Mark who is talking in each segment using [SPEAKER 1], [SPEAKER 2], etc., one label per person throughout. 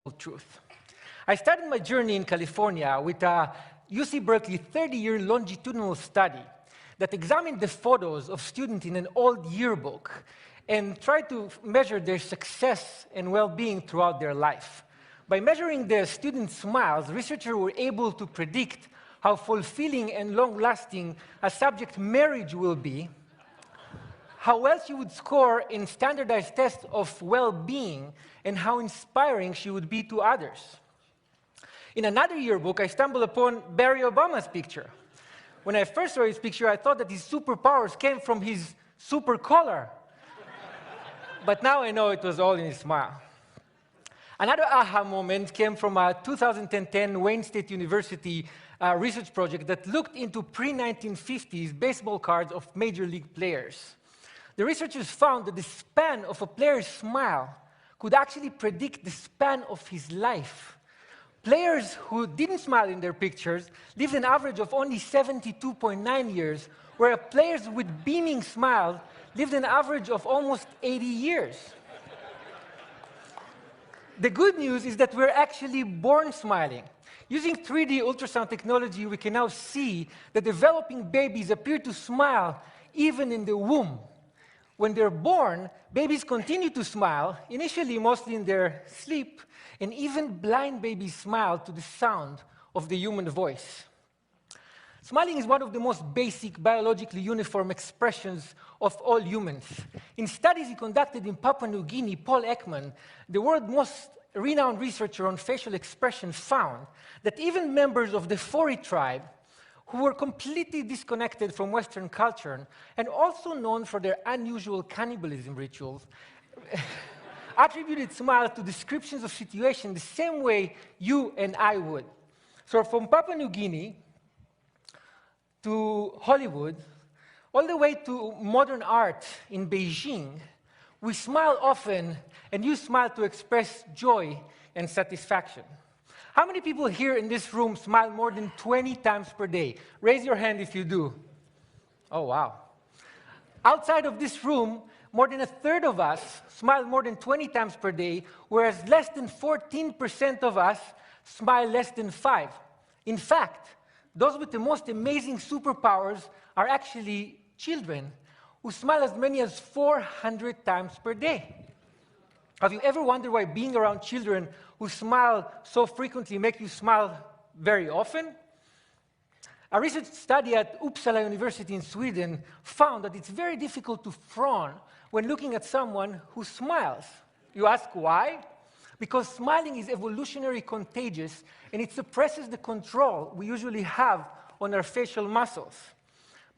[SPEAKER 1] truth. I started my journey in California with a UC Berkeley 30-year longitudinal study that examined the photos of students in an old yearbook and tried to measure their success and well-being throughout their life. By measuring the students' smiles, researchers were able to predict how fulfilling and long-lasting a subject marriage will be, how well she would score in standardized tests of well-being, and how inspiring she would be to others. In another yearbook, I stumbled upon Barack Obama's picture. When I first saw his picture, I thought that his superpowers came from his super collar. But now I know it was all in his smile. Another aha moment came from a 2010 Wayne State University research project that looked into pre-1950s baseball cards of major league players. The researchers found that the span of a player's smile could actually predict the span of his life. Players who didn't smile in their pictures lived an average of only 72.9 years, whereas players with beaming smiles lived an average of almost 80 years. The good news is that we're actually born smiling. Using 3D ultrasound technology, we can now see that developing babies appear to smile even in the womb. When they're born, babies continue to smile, initially mostly in their sleep, and even blind babies smile to the sound of the human voice. Smiling is one of the most basic biologically uniform expressions of all humans. In studies he conducted in Papua New Guinea, Paul Ekman, the world's most renowned researcher on facial expression, found that even members of the Fori tribe, who were completely disconnected from Western culture and also known for their unusual cannibalism rituals, attributed smiles to descriptions of situations the same way you and I would. So from Papua New Guinea to Hollywood, all the way to modern art in Beijing, we smile often and use smile to express joy and satisfaction. How many people here in this room smile more than 20 times per day? Raise your hand if you do. Oh, wow. Outside of this room, more than a third of us smile more than 20 times per day, whereas less than 14% of us smile less than 5. In fact, those with the most amazing superpowers are actually children who smile as many as 400 times per day. Have you ever wondered why being around children who smile so frequently make you smile very often? A research study at Uppsala University in Sweden found that it's very difficult to frown when looking at someone who smiles. You ask why? Because smiling is evolutionarily contagious and it suppresses the control we usually have on our facial muscles.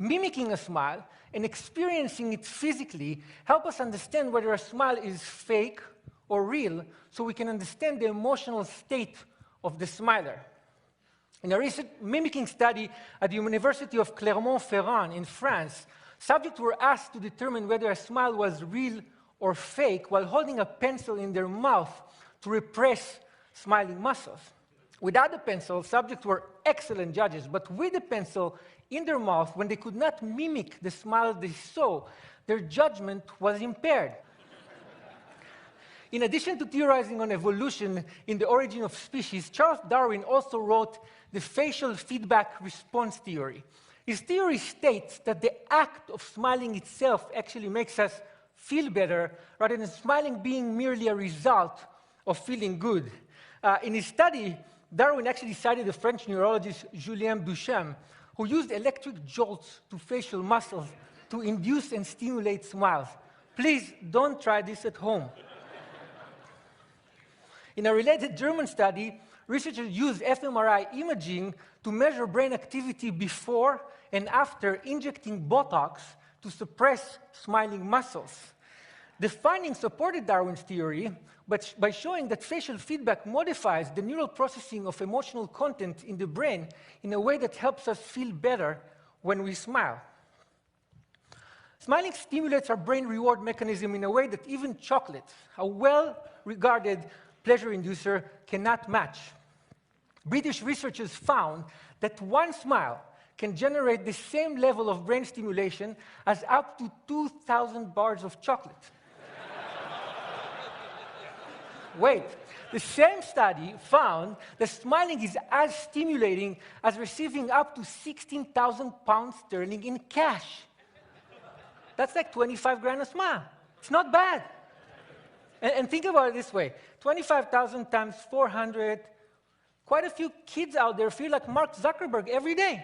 [SPEAKER 1] Mimicking a smile and experiencing it physically help us understand whether a smile is fake or real, so we can understand the emotional state of the smiler. In a recent mimicking study at the University of Clermont-Ferrand in France, subjects were asked to determine whether a smile was real or fake while holding a pencil in their mouth to repress smiling muscles. Without the pencil, subjects were excellent judges, but with the pencil in their mouth, when they could not mimic the smile they saw, their judgment was impaired. In addition to theorizing on evolution in the origin of species, Charles Darwin also wrote the facial feedback response theory. His theory states that the act of smiling itself actually makes us feel better, rather than smiling being merely a result of feeling good. In his study, Darwin actually cited the French neurologist Julien Duchamp, who used electric jolts to facial muscles to induce and stimulate smiles. Please don't try this at home. In a related German study, researchers used fMRI imaging to measure brain activity before and after injecting Botox to suppress smiling muscles. The findings supported Darwin's theory, but by showing that facial feedback modifies the neural processing of emotional content in the brain in a way that helps us feel better when we smile. Smiling stimulates our brain reward mechanism in a way that even chocolate, a well-regarded pleasure inducer, cannot match. British researchers found that one smile can generate the same level of brain stimulation as up to 2,000 bars of chocolate. Wait. The same study found that smiling is as stimulating as receiving up to 16,000 pounds sterling in cash. That's like 25 grand a smile. It's not bad. And think about it this way. 25,000 times 400, quite a few kids out there feel like Mark Zuckerberg every day.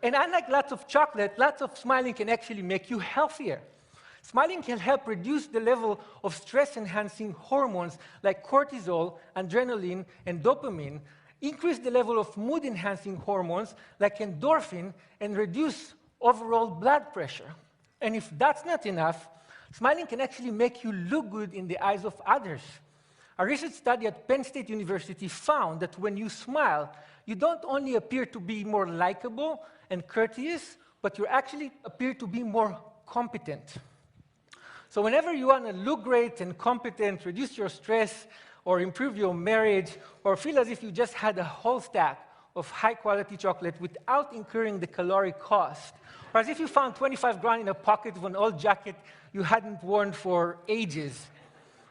[SPEAKER 1] And unlike lots of chocolate, lots of smiling can actually make you healthier. Smiling can help reduce the level of stress-enhancing hormones like cortisol, adrenaline, and dopamine, increase the level of mood-enhancing hormones like endorphin, and reduce overall blood pressure. And if that's not enough, smiling can actually make you look good in the eyes of others. A recent study at Penn State University found that when you smile, you don't only appear to be more likable and courteous, but you actually appear to be more competent. So whenever you want to look great and competent, reduce your stress, or improve your marriage, or feel as if you just had a whole stack of high-quality chocolate without incurring the caloric cost, or as if you found 25 grand in a pocket of an old jacket you hadn't worn for ages,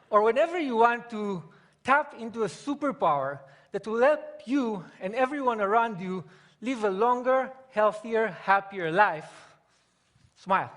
[SPEAKER 1] or whenever you want to tap into a superpower that will help you and everyone around you live a longer, healthier, happier life, smile.